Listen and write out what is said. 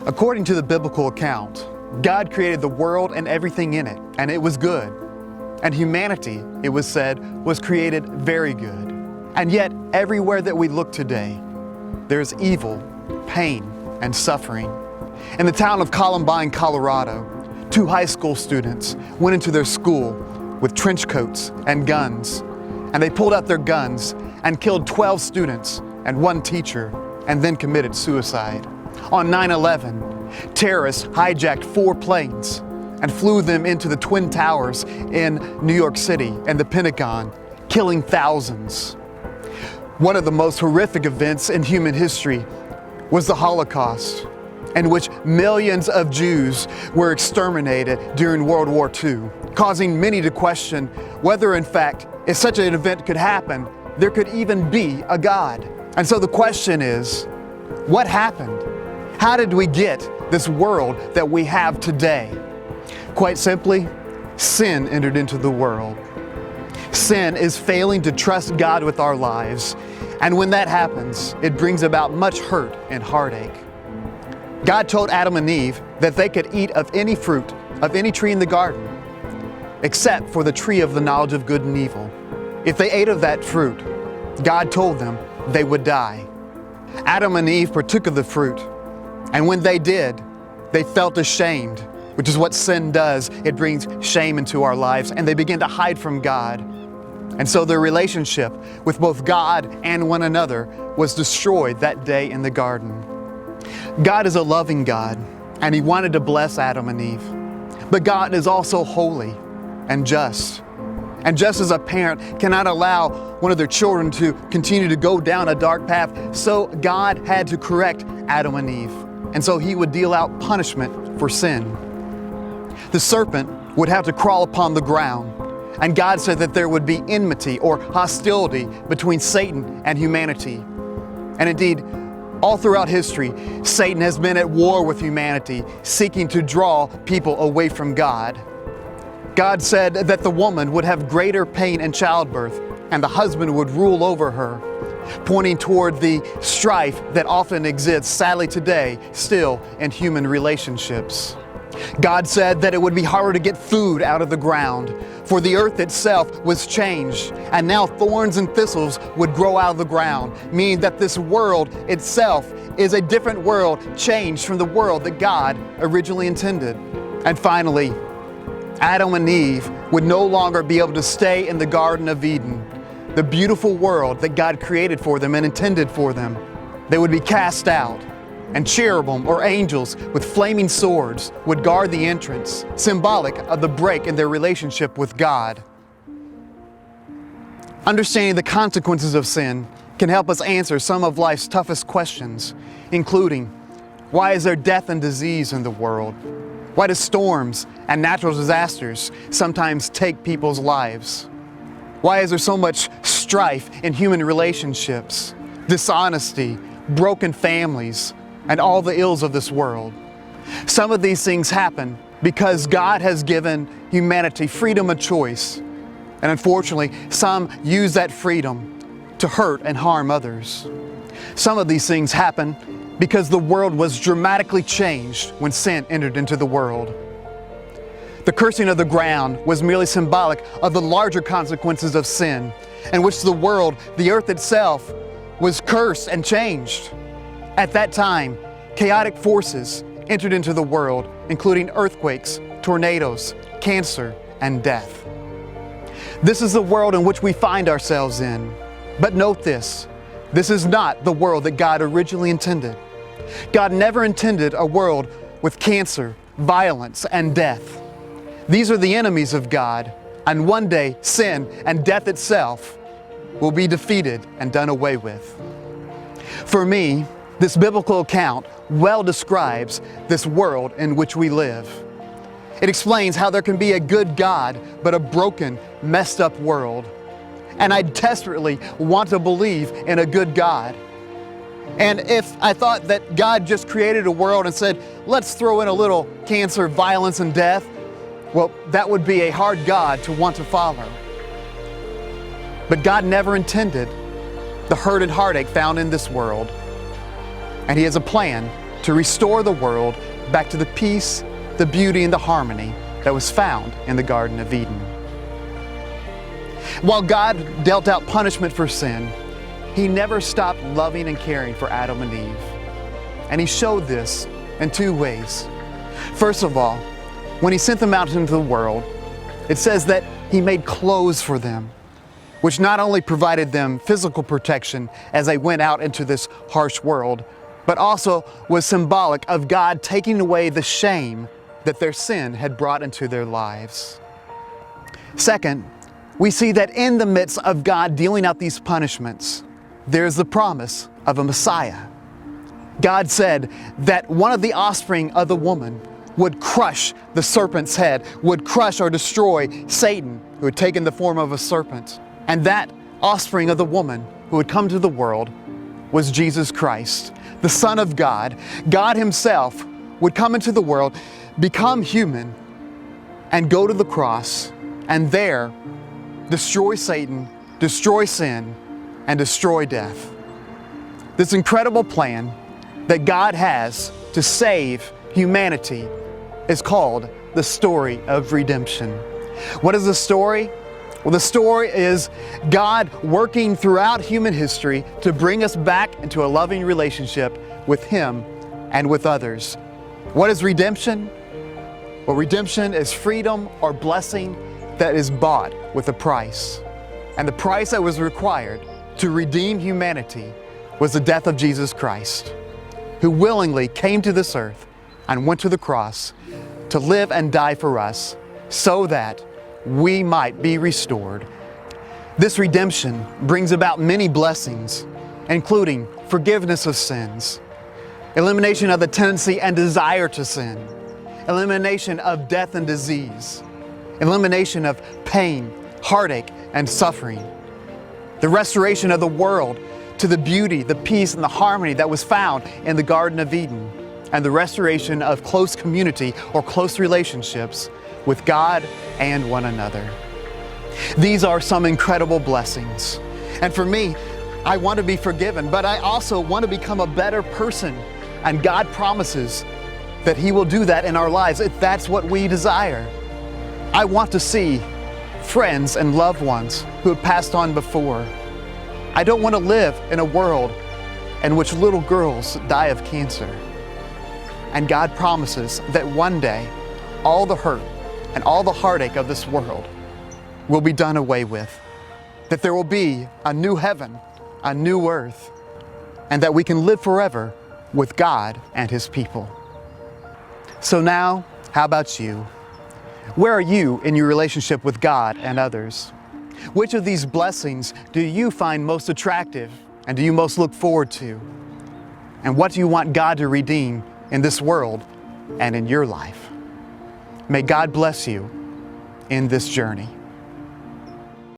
According to the biblical account, God created the world and everything in it, and it was good. And humanity, it was said, was created very good. And yet, everywhere that we look today, there's evil, pain, and suffering. In the town of Columbine, Colorado, 2 high school students went into their school with trench coats and guns, and they pulled out their guns and killed 12 students and 1 teacher, and then committed suicide. On 9/11, terrorists hijacked 4 planes and flew them into the Twin Towers in New York City and the Pentagon, killing thousands. One of the most horrific events in human history was the Holocaust, in which millions of Jews were exterminated during World War II, causing many to question whether, in fact, if such an event could happen, there could even be a God. And so the question is, what happened? How did we get this world that we have today? Quite simply, sin entered into the world. Sin is failing to trust God with our lives, and when that happens, it brings about much hurt and heartache. God told Adam and Eve that they could eat of any fruit, of any tree in the garden, except for the tree of the knowledge of good and evil. If they ate of that fruit, God told them they would die. Adam and Eve partook of the fruit, and when they did, they felt ashamed, which is what sin does. It brings shame into our lives, and they begin to hide from God. And so their relationship with both God and one another was destroyed that day in the garden. God is a loving God, and He wanted to bless Adam and Eve. But God is also holy and just. And just as a parent cannot allow one of their children to continue to go down a dark path, so God had to correct Adam and Eve. And so He would deal out punishment for sin. The serpent would have to crawl upon the ground, and God said that there would be enmity or hostility between Satan and humanity. And indeed, all throughout history, Satan has been at war with humanity, seeking to draw people away from God. God said that the woman would have greater pain in childbirth, and the husband would rule over her, pointing toward the strife that often exists, sadly today, still in human relationships. God said that it would be harder to get food out of the ground, for the earth itself was changed, and now thorns and thistles would grow out of the ground, meaning that this world itself is a different world, changed from the world that God originally intended. And finally, Adam and Eve would no longer be able to stay in the Garden of Eden, the beautiful world that God created for them and intended for them. They would be cast out, and cherubim or angels with flaming swords would guard the entrance, symbolic of the break in their relationship with God. Understanding the consequences of sin can help us answer some of life's toughest questions, including, why is there death and disease in the world? Why do storms and natural disasters sometimes take people's lives? Why is there so much strife in human relationships, dishonesty, broken families, and all the ills of this world? Some of these things happen because God has given humanity freedom of choice. And unfortunately, some use that freedom to hurt and harm others. Some of these things happen because the world was dramatically changed when sin entered into the world. The cursing of the ground was merely symbolic of the larger consequences of sin, in which the world, the earth itself, was cursed and changed. At that time, chaotic forces entered into the world, including earthquakes, tornadoes, cancer, and death. This is the world in which we find ourselves in. But note this is not the world that God originally intended. God never intended a world with cancer, violence, and death. These are the enemies of God, and one day sin and death itself will be defeated and done away with. For me, this biblical account well describes this world in which we live. It explains how there can be a good God, but a broken, messed up world. And I desperately want to believe in a good God. And if I thought that God just created a world and said, let's throw in a little cancer, violence, and death, well, that would be a hard God to want to follow. But God never intended the hurt and heartache found in this world. And He has a plan to restore the world back to the peace, the beauty, and the harmony that was found in the Garden of Eden. While God dealt out punishment for sin, He never stopped loving and caring for Adam and Eve. And He showed this in two ways. First of all, when He sent them out into the world, it says that He made clothes for them, which not only provided them physical protection as they went out into this harsh world, but also was symbolic of God taking away the shame that their sin had brought into their lives. Second, we see that in the midst of God dealing out these punishments, there's the promise of a Messiah. God said that one of the offspring of the woman would crush the serpent's head, would crush or destroy Satan, who had taken the form of a serpent. And that offspring of the woman who had come to the world was Jesus Christ, the Son of God. God Himself would come into the world, become human, and go to the cross, and there destroy Satan, destroy sin, and destroy death. This incredible plan that God has to save humanity is called the story of redemption. What is the story? Well, the story is God working throughout human history to bring us back into a loving relationship with Him and with others. What is redemption? Well, redemption is freedom or blessing that is bought with a price. And the price that was required to redeem humanity was the death of Jesus Christ, who willingly came to this earth and went to the cross to live and die for us so that we might be restored. This redemption brings about many blessings, including forgiveness of sins, elimination of the tendency and desire to sin, elimination of death and disease, elimination of pain, heartache, and suffering, the restoration of the world to the beauty, the peace, and the harmony that was found in the Garden of Eden, and the restoration of close community or close relationships with God and one another. These are some incredible blessings. And for me, I want to be forgiven, but I also want to become a better person. And God promises that He will do that in our lives if that's what we desire. I want to see friends and loved ones who have passed on before. I don't want to live in a world in which little girls die of cancer. And God promises that one day, all the hurt and all the heartache of this world will be done away with. That there will be a new heaven, a new earth, and that we can live forever with God and His people. So now, how about you? Where are you in your relationship with God and others? Which of these blessings do you find most attractive and do you most look forward to? And what do you want God to redeem in this world and in your life? May God bless you in this journey.